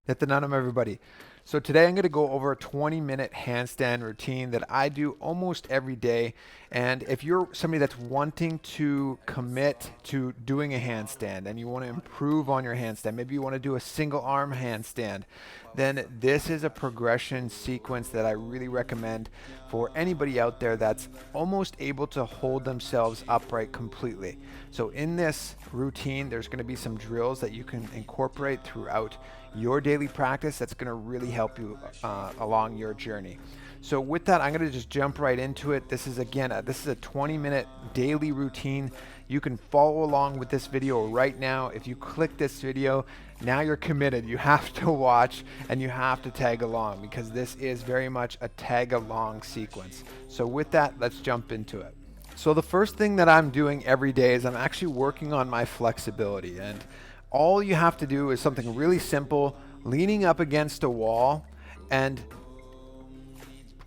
Nithyananda, everybody. So today I'm going to go over a 20-minute handstand routine that I do almost every day. And if you're somebody that's wanting to commit to doing a handstand and you want to improve on your handstand, maybe you want to do a single arm handstand, then this is a progression sequence that I really recommend for anybody out there that's almost able to hold themselves upright completely. So in this routine, there's going to be some drills that you can incorporate throughout your daily practice that's going to really help you along your journey. So with that, I'm going to just jump right into it. This is again, this is a 20-minute daily routine. You can follow along with this video right now. If you click this video, now you're committed. You have to watch and you have to tag along because this is very much a tag along sequence. So with that, let's jump into it. So the first thing that I'm doing every day is I'm actually working on my flexibility, and all you have to do is something really simple, leaning up against a wall and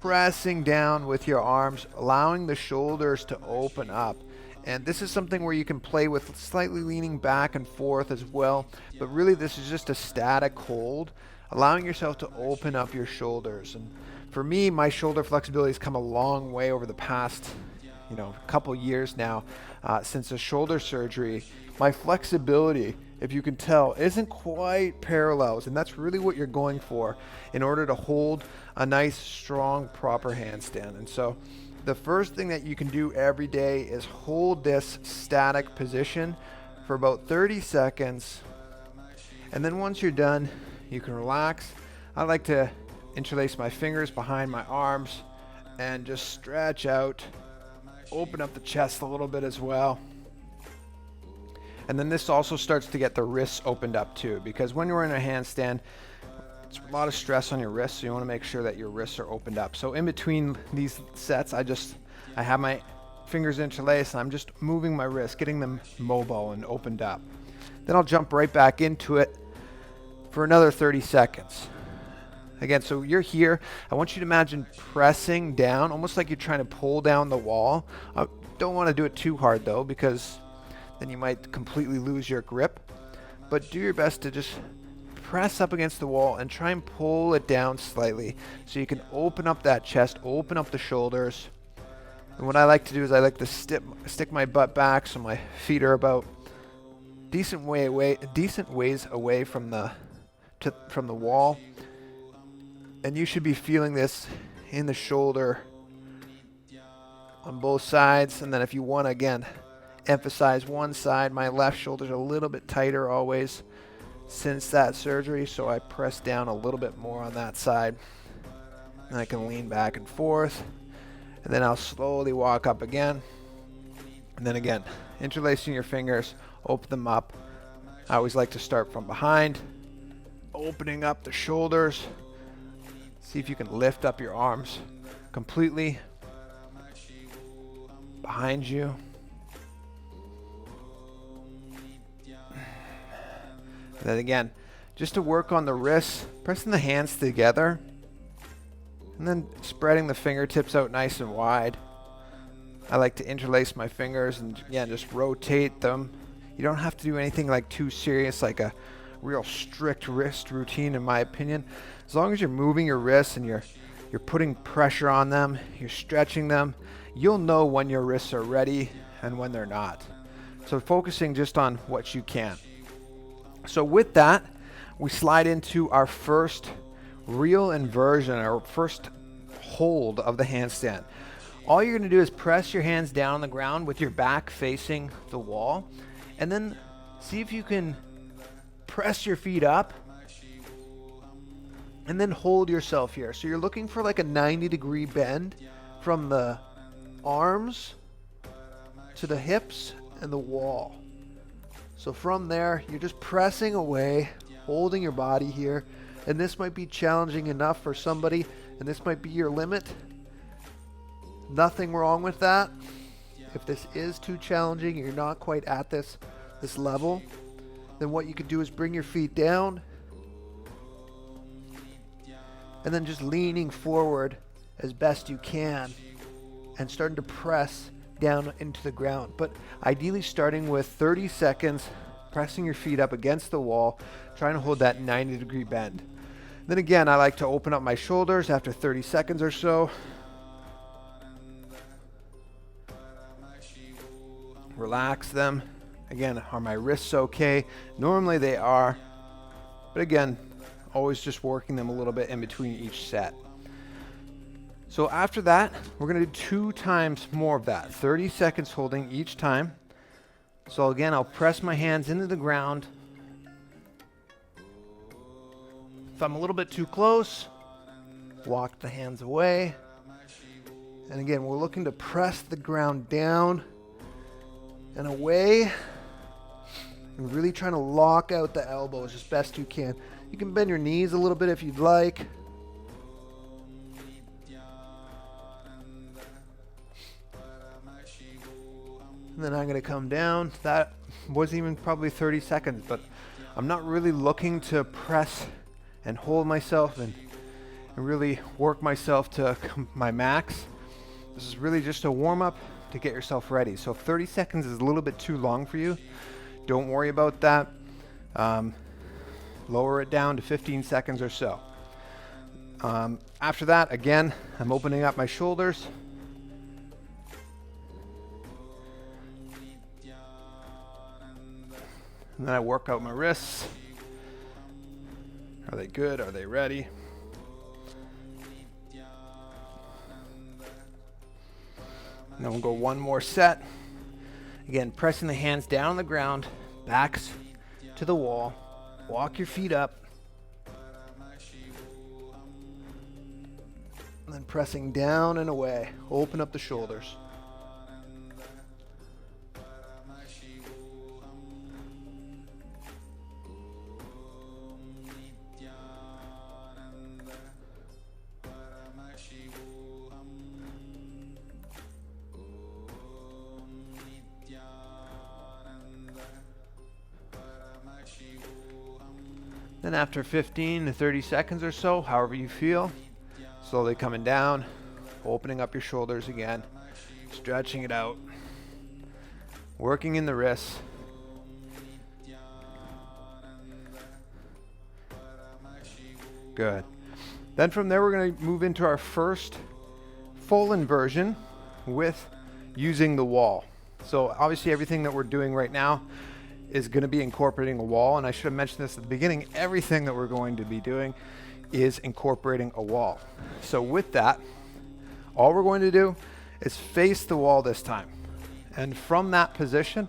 pressing down with your arms, allowing the shoulders to open up. And this is something where you can play with slightly leaning back and forth as well, but really this is just a static hold, allowing yourself to open up your shoulders. And for me, my shoulder flexibility has come a long way over the past couple years now since the shoulder surgery. My flexibility, if you can tell, isn't quite parallels, and that's really what you're going for in order to hold a nice, strong, proper handstand. And so the first thing that you can do every day is hold this static position for about 30 seconds. And then once you're done, you can relax. I like to interlace my fingers behind my arms and just stretch out, open up the chest a little bit as well. And then this also starts to get the wrists opened up too, because when you're in a handstand, it's a lot of stress on your wrists, so you want to make sure that your wrists are opened up. So in between these sets, I have my fingers interlaced and I'm just moving my wrists, getting them mobile and opened up. Then I'll jump right back into it for another 30 seconds. Again, so you're here. I want you to imagine pressing down, almost like you're trying to pull down the wall. Don't want to do it too hard though, because then you might completely lose your grip. But do your best to just press up against the wall and try and pull it down slightly so you can open up that chest, open up the shoulders. And what I like to do is I like to stick my butt back so my feet are about decent ways away from the wall. And you should be feeling this in the shoulder on both sides. And then if you want to, again, emphasize one side, my left shoulder's a little bit tighter always since that surgery, so I press down a little bit more on that side. And I can lean back and forth. And then I'll slowly walk up again. And then again, interlacing your fingers, open them up. I always like to start from behind, opening up the shoulders. See if you can lift up your arms completely behind you. And then again, just to work on the wrists, pressing the hands together and then spreading the fingertips out nice and wide. I like to interlace my fingers and again, just rotate them. You don't have to do anything like too serious, like a real strict wrist routine in my opinion. As long as you're moving your wrists and you're putting pressure on them, you're stretching them, you'll know when your wrists are ready and when they're not. So focusing just on what you can. So with that, we slide into our first real inversion, our first hold of the handstand. All you're going to do is press your hands down on the ground with your back facing the wall, and then see if you can press your feet up and then hold yourself here. So you're looking for like a 90-degree bend from the arms to the hips and the wall. So from there, you're just pressing away, holding your body here. And this might be challenging enough for somebody, and this might be your limit. Nothing wrong with that. If this is too challenging, you're not quite at this level, then what you could do is bring your feet down and then just leaning forward as best you can and starting to press down into the ground. But ideally starting with 30 seconds, pressing your feet up against the wall, trying to hold that 90-degree bend. Then again, I like to open up my shoulders after 30 seconds or so. Relax them. Again, are my wrists okay? Normally they are, but again, always just working them a little bit in between each set. So after that, we're gonna do 2 times more of that, 30 seconds holding each time. So again, I'll press my hands into the ground. If I'm a little bit too close, walk the hands away. And again, we're looking to press the ground down and away. And really trying to lock out the elbows as best you can. You can bend your knees a little bit if you'd like. And then I'm going to come down. That wasn't even probably 30 seconds, but I'm not really looking to press and hold myself and really work myself to my max. This is really just a warm-up to get yourself ready. So if 30 seconds is a little bit too long for you, don't worry about that. Lower it down to 15 seconds or so. After that, again, I'm opening up my shoulders. And then I work out my wrists. Are they good? Are they ready? And then we'll go one more set. Again, pressing the hands down on the ground, backs to the wall. Walk your feet up. And then pressing down and away. Open up the shoulders. Then after 15 to 30 seconds or so, however you feel, slowly coming down, opening up your shoulders again, stretching it out, working in the wrists. Good. Then from there, we're going to move into our first full inversion with using the wall. So obviously everything that we're doing right now is going to be incorporating a wall, and I should have mentioned this at the beginning. Everything that we're going to be doing is incorporating a wall. So with that, all we're going to do is face the wall this time. And from that position,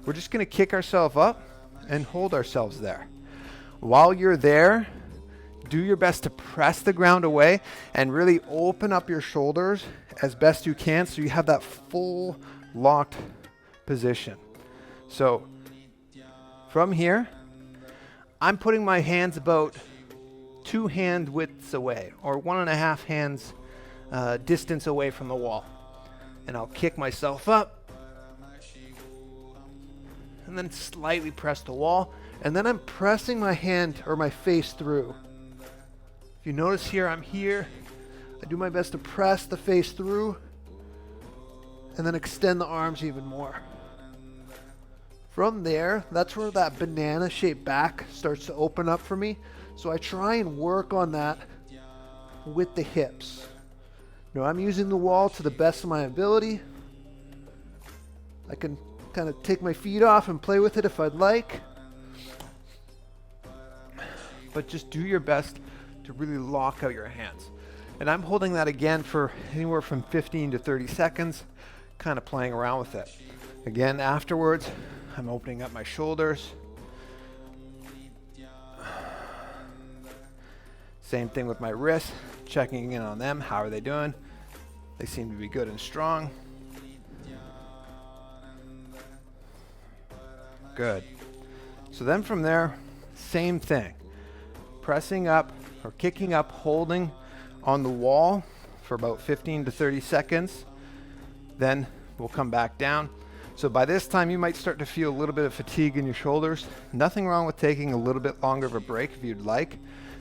we're just going to kick ourselves up and hold ourselves there. While you're there, do your best to press the ground away and really open up your shoulders as best you can so you have that full locked position. So from here, I'm putting my hands about 2 hand widths away, or 1.5 hands distance away from the wall. And I'll kick myself up, and then slightly press the wall, and then I'm pressing my hand or my face through. If you notice here, I'm here. I do my best to press the face through, and then extend the arms even more. From there, that's where that banana-shaped back starts to open up for me. So I try and work on that with the hips. Now I'm using the wall to the best of my ability. I can kind of take my feet off and play with it if I'd like. But just do your best to really lock out your hands. And I'm holding that again for anywhere from 15 to 30 seconds, kind of playing around with it. Again, afterwards, I'm opening up my shoulders. Same thing with my wrists, checking in on them. How are they doing? They seem to be good and strong. Good. So then from there, same thing. Pressing up or kicking up, holding on the wall for about 15 to 30 seconds. Then we'll come back down. So by this time, you might start to feel a little bit of fatigue in your shoulders. Nothing wrong with taking a little bit longer of a break if you'd like.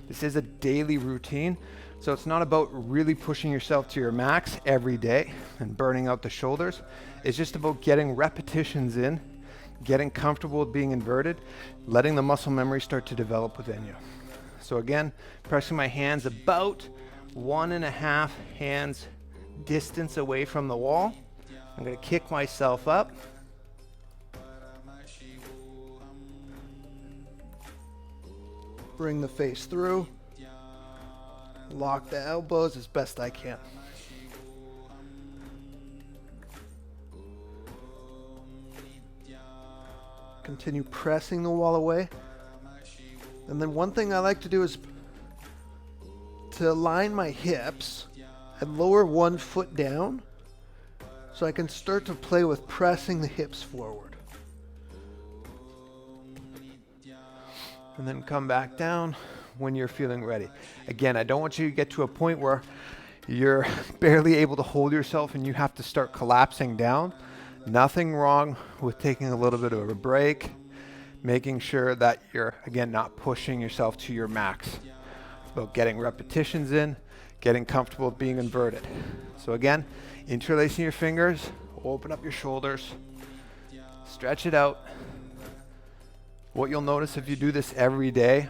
This is a daily routine, so it's not about really pushing yourself to your max every day and burning out the shoulders. It's just about getting repetitions in, getting comfortable with being inverted, letting the muscle memory start to develop within you. So again, pressing my hands about 1.5 hands distance away from the wall. I'm going to kick myself up. Bring the face through. Lock the elbows as best I can. Continue pressing the wall away. And then one thing I like to do is to align my hips and lower one foot down so I can start to play with pressing the hips forward. And then come back down when you're feeling ready. Again, I don't want you to get to a point where you're barely able to hold yourself and you have to start collapsing down. Nothing wrong with taking a little bit of a break, making sure that you're, again, not pushing yourself to your max. It's about getting repetitions in, getting comfortable with being inverted. So again, interlacing your fingers, open up your shoulders, stretch it out. What you'll notice if you do this every day,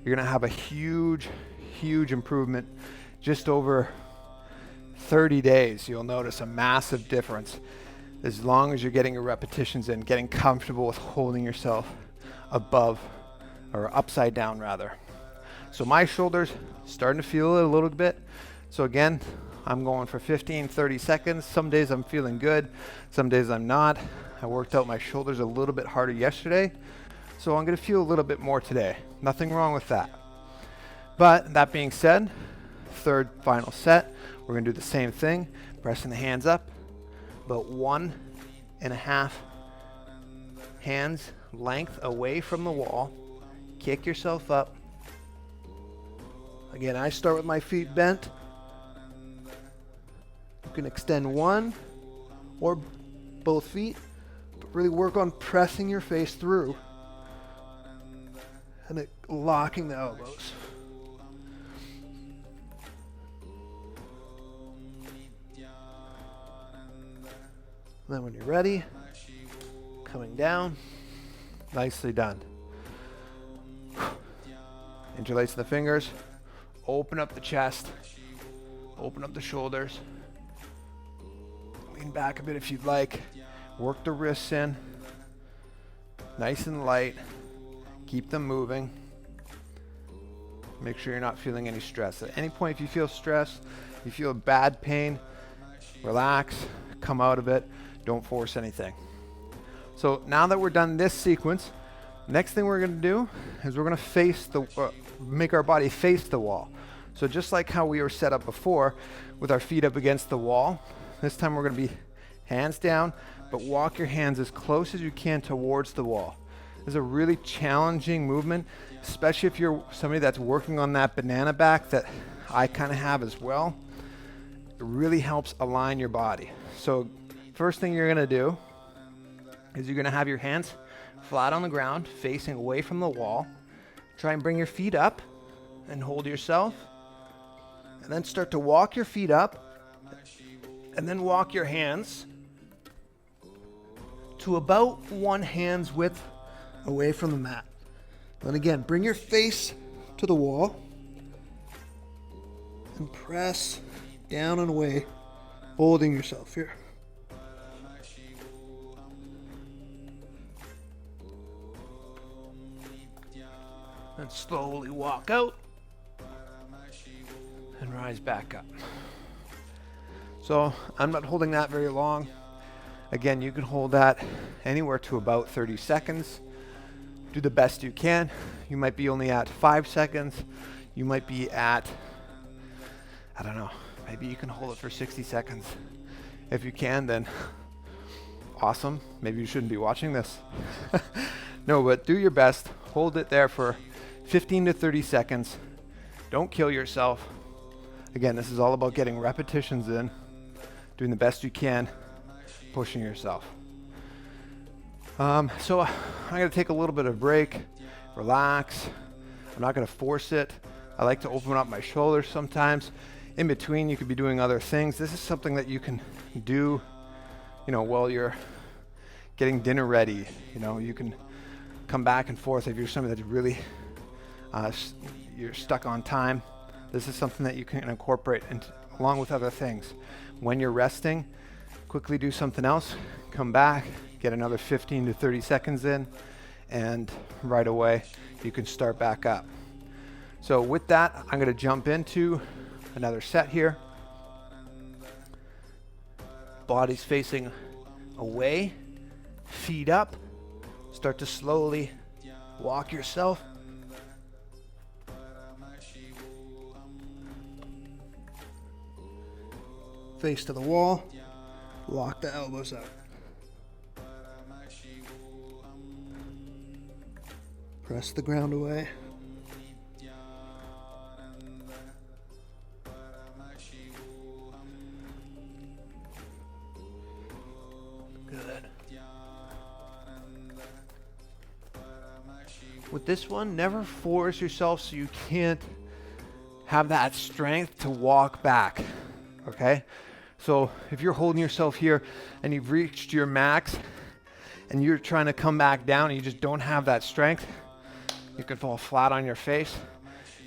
you're gonna have a huge, huge improvement. Just over 30 days, you'll notice a massive difference. As long as you're getting your repetitions in, getting comfortable with holding yourself above, or upside down rather. So my shoulders starting to feel it a little bit. So again, I'm going for 15, 30 seconds. Some days I'm feeling good, some days I'm not. I worked out my shoulders a little bit harder yesterday, so I'm gonna feel a little bit more today. Nothing wrong with that. But that being said, third final set, we're gonna do the same thing, pressing the hands up, about 1.5 hands length away from the wall. Kick yourself up. Again, I start with my feet bent. You can extend one or both feet, but really work on pressing your face through and locking the elbows. Then when you're ready, coming down, nicely done. Interlacing the fingers, open up the chest, open up the shoulders, lean back a bit if you'd like, work the wrists in, nice and light, keep them moving. Make sure you're not feeling any stress. At any point if you feel stress, you feel bad pain, relax, come out of it. Don't force anything. So now that we're done this sequence, next thing we're going to do is we're going to face make our body face the wall. So just like how we were set up before with our feet up against the wall, this time we're going to be hands down, but walk your hands as close as you can towards the wall. This is a really challenging movement, especially if you're somebody that's working on that banana back that I kind of have as well. It really helps align your body. So first thing you're gonna do is you're gonna have your hands flat on the ground, facing away from the wall. Try and bring your feet up and hold yourself. And then start to walk your feet up and then walk your hands to about 1 hand's width away from the mat. Then again, bring your face to the wall and press down and away, holding yourself here. And slowly walk out and rise back up. So I'm not holding that very long. Again, you can hold that anywhere to about 30 seconds. Do the best you can. You might be only at 5 seconds. You might be at, I don't know, maybe you can hold it for 60 seconds. If you can, then awesome. Maybe you shouldn't be watching this. No, but do your best. Hold it there for 15 to 30 seconds. Don't kill yourself. Again, this is all about getting repetitions in, doing the best you can, pushing yourself. So I'm going to take a little bit of break, relax. I'm not going to force it. I like to open up my shoulders sometimes. In between, you could be doing other things. This is something that you can do, while you're getting dinner ready. You can come back and forth if you're somebody that's really, you're stuck on time, this is something that you can incorporate along with other things. When you're resting, quickly do something else, come back, get another 15 to 30 seconds in, and right away you can start back up. So with that, I'm going to jump into another set here. Body's facing away, feet up. Start to slowly walk yourself. Face to the wall, lock the elbows out. Press the ground away. Good. With this one, never force yourself so you can't have that strength to walk back, okay? So if you're holding yourself here and you've reached your max and you're trying to come back down and you just don't have that strength, you can fall flat on your face.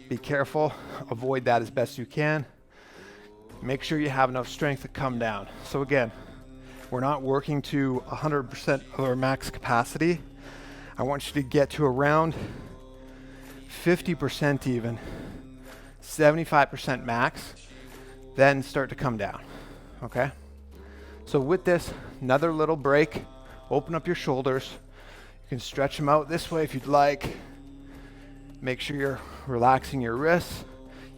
Be careful, avoid that as best you can. Make sure you have enough strength to come down. So again, we're not working to 100% of our max capacity. I want you to get to around 50% even, 75% max, then start to come down, okay? So with this, another little break, open up your shoulders. You can stretch them out this way if you'd like. Make sure you're relaxing your wrists.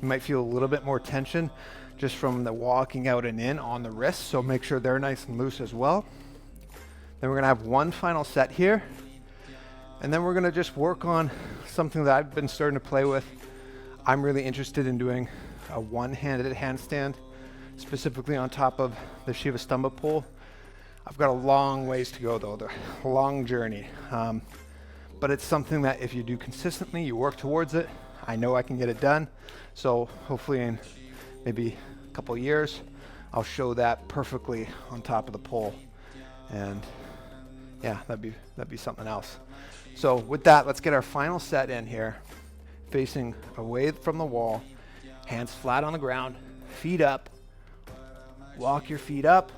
You might feel a little bit more tension just from the walking out and in on the wrists, so make sure they're nice and loose as well. Then we're gonna have one final set here, and then we're gonna just work on something that I've been starting to play with. I'm really interested in doing a one-handed handstand, specifically on top of the Shiva Stamba pole. I've got a long ways to go though, a long journey. But it's something that if you do consistently, you work towards it, I know I can get it done. So hopefully in maybe a couple years, I'll show that perfectly on top of the pole. And yeah, that'd be something else. So with that, let's get our final set in here. Facing away from the wall, hands flat on the ground, feet up. Walk your feet up.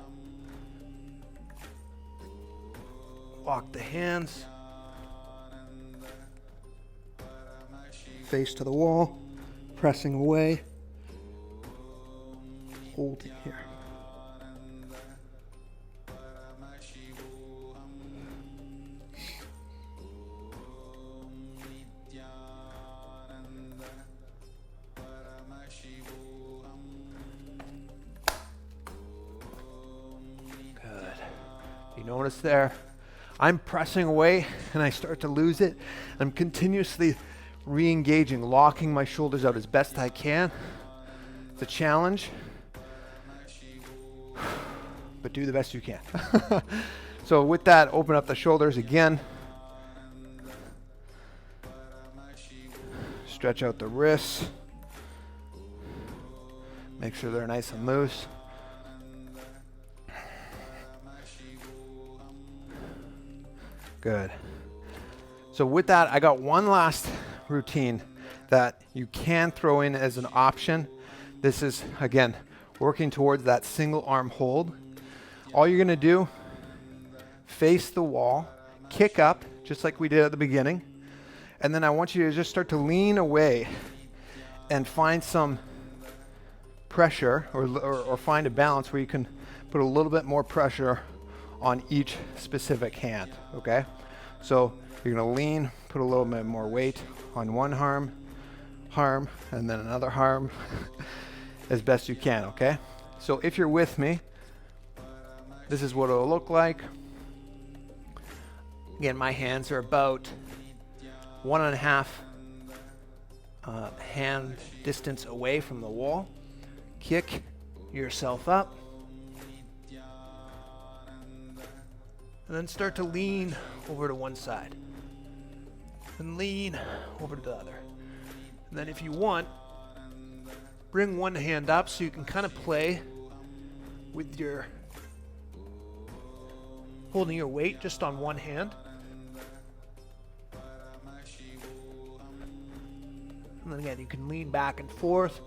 Walk the hands. Face to the wall, pressing away. Hold it here. Good. You notice there, I'm pressing away and I start to lose it. I'm continuously re-engaging, locking my shoulders out as best I can. It's a challenge, but do the best you can. So with that, open up the shoulders again. Stretch out the wrists. Make sure they're nice and loose. Good. So with that, I got one last routine that you can throw in as an option. This is, again, working towards that single arm hold. All you're gonna do, face the wall, kick up, just like we did at the beginning, and then I want you to just start to lean away and find some pressure or find a balance where you can put a little bit more pressure on each specific hand, okay? So you're gonna lean, put a little bit more weight on one arm, and then another arm as best you can, okay? So if you're with me, this is what it'll look like. Again, my hands are about 1.5 hand distance away from the wall. Kick yourself up. And then start to lean over to one side. And lean over to the other. And then if you want, bring one hand up so you can kind of play with your holding your weight just on one hand. And And again, you can lean back and forth.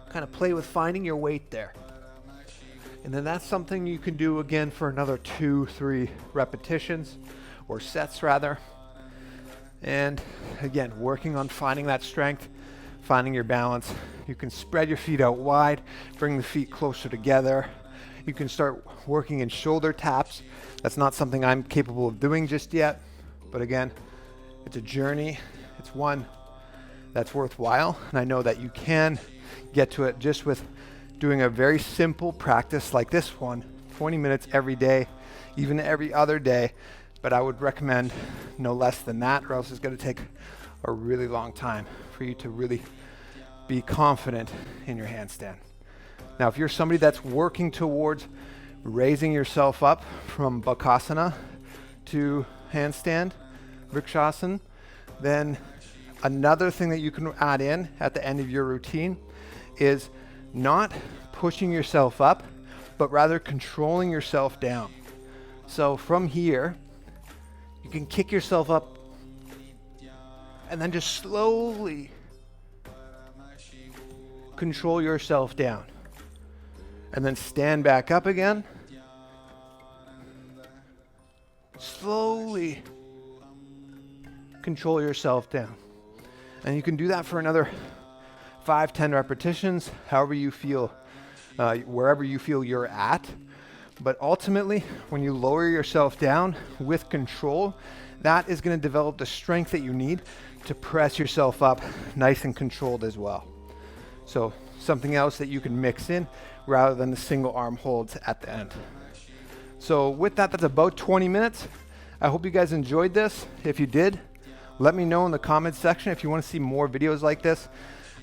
Kind of play with finding your weight there. And then that's something you can do again for another 2-3 repetitions, or sets rather. And again, working on finding that strength, finding your balance. You can spread your feet out wide, bring the feet closer together. You can start working in shoulder taps. That's not something I'm capable of doing just yet, but again, it's a journey. It's one that's worthwhile, and I know that you can get to it just with doing a very simple practice like this one, 20 minutes every day, even every other day. But I would recommend no less than that, or else it's going to take a really long time for you to really be confident in your handstand. Now, if you're somebody that's working towards raising yourself up from Vrkshasana to handstand, Vrkshasana, then another thing that you can add in at the end of your routine is not pushing yourself up, but rather controlling yourself down. So from here, you can kick yourself up and then just slowly control yourself down. And then stand back up again. Slowly control yourself down. And you can do that for another 5-10 repetitions, however you feel, wherever you feel you're at. But ultimately, when you lower yourself down with control, that is going to develop the strength that you need to press yourself up nice and controlled as well. So something else that you can mix in rather than the single arm holds at the end. So with that, that's about 20 minutes. I hope you guys enjoyed this. If you did, let me know in the comments section if you want to see more videos like this.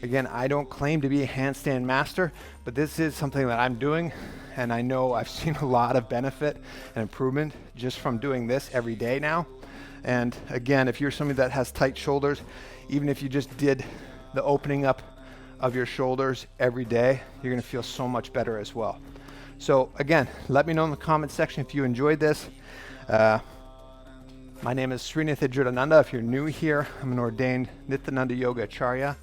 Again, I don't claim to be a handstand master, but this is something that I'm doing, and I know I've seen a lot of benefit and improvement just from doing this every day now. And again, if you're somebody that has tight shoulders, even if you just did the opening up of your shoulders every day, you're going to feel so much better as well. So again, let me know in the comment section if you enjoyed this. My name is Sri Nithya Dridhananda. If you're new here, I'm an ordained Nithyananda Yoga Acharya,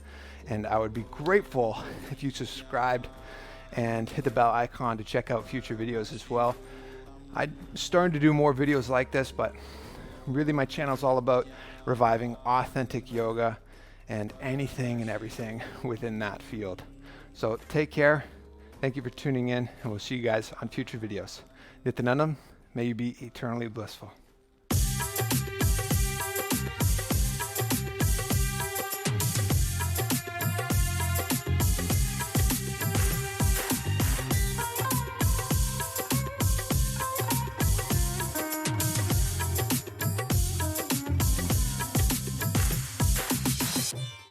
and I would be grateful if you subscribed and hit the bell icon to check out future videos as well. I'm starting to do more videos like this, but really my channel is all about reviving authentic yoga and anything and everything within that field. So take care. Thank you for tuning in, and we'll see you guys on future videos. Nithyananda, may you be eternally blissful.